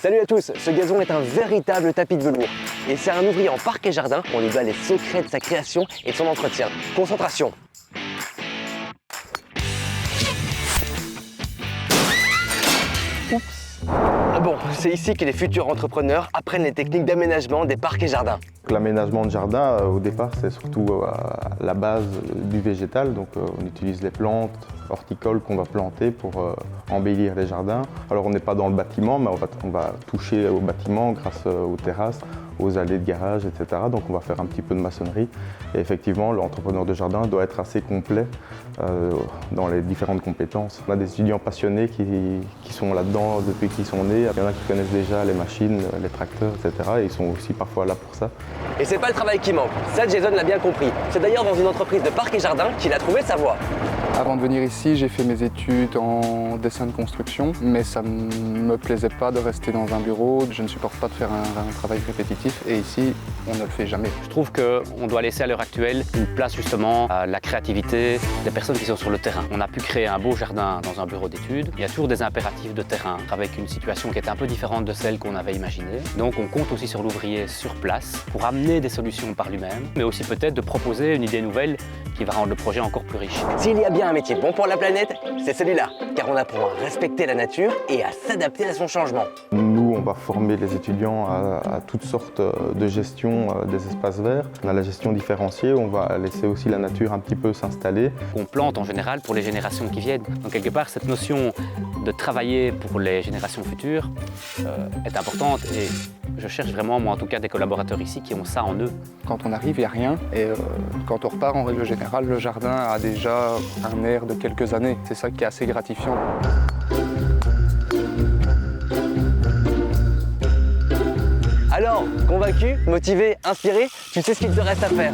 Salut à tous, ce gazon est un véritable tapis de velours. Et c'est un ouvrier en parc et jardin qu'on lui doit les secrets de sa création et de son entretien. Concentration. Bon, c'est ici que les futurs entrepreneurs apprennent les techniques d'aménagement des parcs et jardins. L'aménagement de jardin, au départ, c'est surtout la base du végétal. Donc, on utilise les plantes horticoles qu'on va planter pour embellir les jardins. Alors, on n'est pas dans le bâtiment, mais on va toucher au bâtiment grâce aux terrasses, aux allées de garage, etc. Donc, on va faire un petit peu de maçonnerie. Et effectivement, l'entrepreneur de jardin doit être assez complet dans les différentes compétences. On a des étudiants passionnés qui sont là-dedans depuis qu'ils sont nés. Il y en a qui connaissent déjà les machines, les tracteurs, etc. Et ils sont aussi parfois là pour ça. Et c'est pas le travail qui manque, ça Jason l'a bien compris. C'est d'ailleurs dans une entreprise de parc et jardin qu'il a trouvé sa voie. Avant de venir ici, j'ai fait mes études en dessin de construction, mais ça ne me plaisait pas de rester dans un bureau. Je ne supporte pas de faire un travail répétitif et ici, on ne le fait jamais. Je trouve qu'on doit laisser à l'heure actuelle une place justement à la créativité des personnes qui sont sur le terrain. On a pu créer un beau jardin dans un bureau d'études. Il y a toujours des impératifs de terrain avec une situation qui est un peu différente de celle qu'on avait imaginée. Donc on compte aussi sur l'ouvrier sur place pour amener des solutions par lui-même, mais aussi peut-être de proposer une idée nouvelle qui va rendre le projet encore plus riche. S'il y a bien un métier bon pour la planète, c'est celui-là, car on apprend à respecter la nature et à s'adapter à son changement. Nous, on va former les étudiants à toutes sortes de gestion des espaces verts. On a la gestion différenciée, on va laisser aussi la nature un petit peu s'installer. On plante en général pour les générations qui viennent. Donc quelque part, cette notion de travailler pour les générations futures est importante et je cherche vraiment, moi en tout cas, des collaborateurs ici qui ont ça en eux. Quand on arrive, il n'y a rien et quand on repart, en règle générale, le jardin a déjà un air de quelques années. C'est ça qui est assez gratifiant. Alors, convaincu, motivé, inspiré, tu sais ce qu'il te reste à faire.